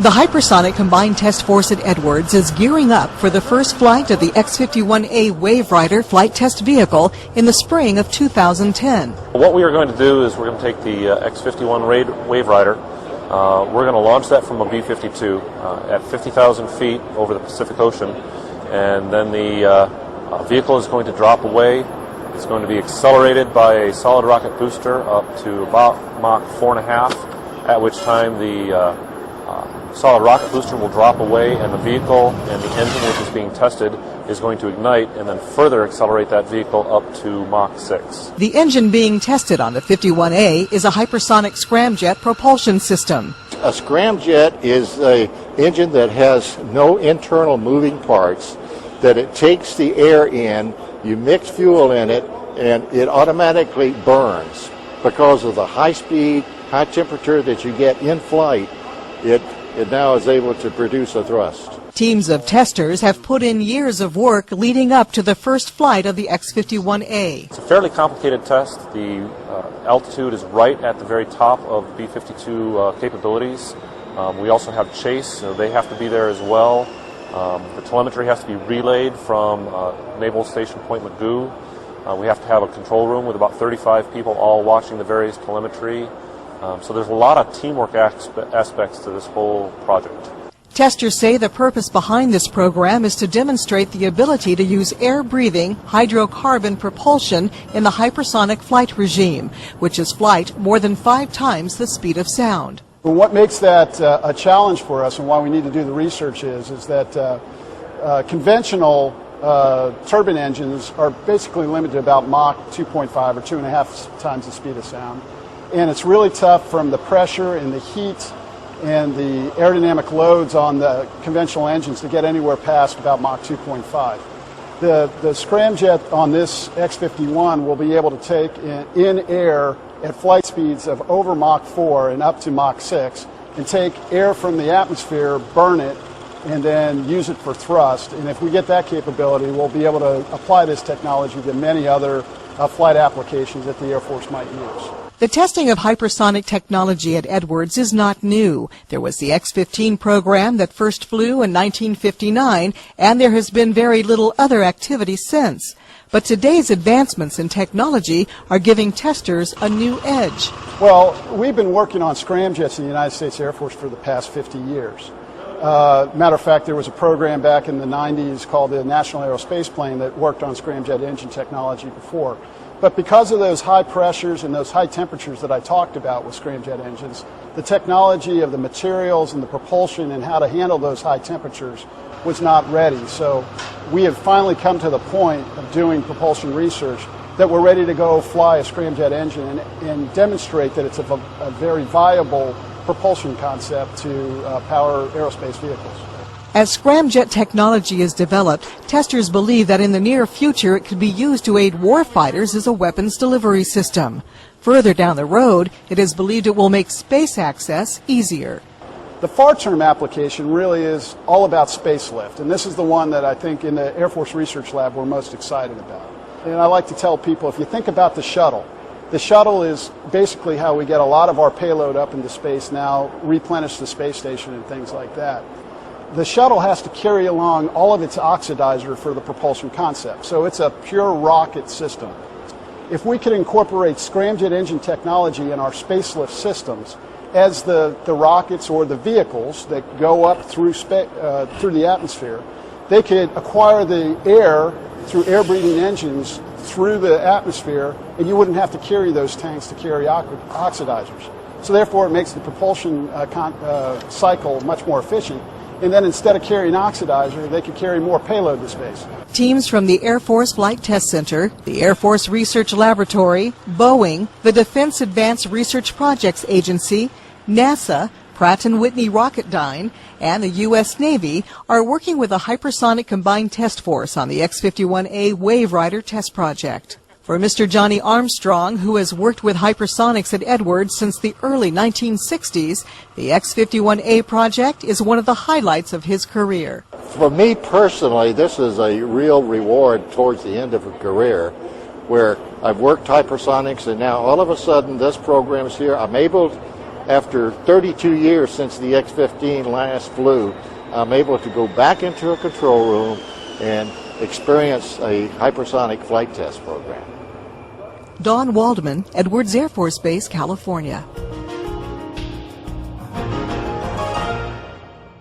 The Hypersonic Combined Test Force at Edwards is gearing up for the first flight of the X-51A WaveRider flight test vehicle in the spring of 2010. What we are going to do is we're going to take the X-51 WaveRider. We're going to launch that from a B-52 at 50,000 feet over the Pacific Ocean, and then the vehicle is going to drop away. It's going to be accelerated by a solid rocket booster up to about Mach 4.5, at which time the solid rocket booster will drop away, and the vehicle and the engine which is being tested is going to ignite and then further accelerate that vehicle up to Mach 6. The engine being tested on the 51A is a hypersonic scramjet propulsion system. A scramjet is an engine that has no internal moving parts, that it takes the air in, you mix fuel in it, and it automatically burns. Because of the high speed, high temperature that you get in flight, it now is able to produce a thrust. Teams of testers have put in years of work leading up to the first flight of the X-51A. It's a fairly complicated test. The altitude is right at the very top of B-52 capabilities. We also have chase, so they have to be there as well. The telemetry has to be relayed from Naval Station Point Mugu. We have to have a control room with about 35 people all watching the various telemetry. So there's a lot of teamwork aspects to this whole project. Testers say the purpose behind this program is to demonstrate the ability to use air-breathing hydrocarbon propulsion in the hypersonic flight regime, which is flight more than 5 times the speed of sound. What makes that a challenge for us and why we need to do the research is that conventional turbine engines are basically limited to about Mach 2.5 or 2.5 times the speed of sound. And it's really tough from the pressure and the heat and the aerodynamic loads on the conventional engines to get anywhere past about Mach 2.5. The scramjet on this X-51 will be able to take in air at flight speeds of over Mach 4 and up to Mach 6 and take air from the atmosphere, burn it, and then use it for thrust. And if we get that capability, we'll be able to apply this technology to many other flight applications that the Air Force might use. The testing of hypersonic technology at Edwards is not new. There was the X-15 program that first flew in 1959, and there has been very little other activity since. But today's advancements in technology are giving testers a new edge. Well, we've been working on scramjets in the United States Air Force for the past 50 years. Matter of fact, there was a program back in the 90s called the National Aerospace Plane that worked on scramjet engine technology before. But because of those high pressures and those high temperatures that I talked about with scramjet engines, the technology of the materials and the propulsion and how to handle those high temperatures was not ready. So we have finally come to the point of doing propulsion research that we're ready to go fly a scramjet engine and demonstrate that it's a very viable propulsion concept to power aerospace vehicles. As scramjet technology is developed, testers believe that in the near future it could be used to aid warfighters as a weapons delivery system. Further down the road, it is believed it will make space access easier. The far-term application really is all about space lift, and this is the one that I think in the Air Force Research Lab we're most excited about. And I like to tell people, if you think about the shuttle is basically how we get a lot of our payload up into space now, replenish the space station and things like that. The shuttle has to carry along all of its oxidizer for the propulsion concept, so it's a pure rocket system. If we could incorporate scramjet engine technology in our space lift systems, as the rockets or the vehicles that go up through the atmosphere, they could acquire the air through air-breathing engines through the atmosphere, and you wouldn't have to carry those tanks to carry oxidizers. So therefore, it makes the propulsion cycle much more efficient. And then instead of carrying oxidizer, they could carry more payload to space. Teams from the Air Force Flight Test Center, the Air Force Research Laboratory, Boeing, the Defense Advanced Research Projects Agency, NASA, Pratt & Whitney Rocketdyne, and the U.S. Navy are working with a hypersonic combined test force on the X-51A WaveRider test project. For Mr. Johnny Armstrong, who has worked with hypersonics at Edwards since the early 1960s, the X-51A project is one of the highlights of his career. For me personally, this is a real reward towards the end of a career where I've worked hypersonics, and now all of a sudden this program's here. I'm able after 32 years since the X-15 last flew, I'm able to go back into a control room and experience a hypersonic flight test program. Don Waldman, Edwards Air Force Base, California.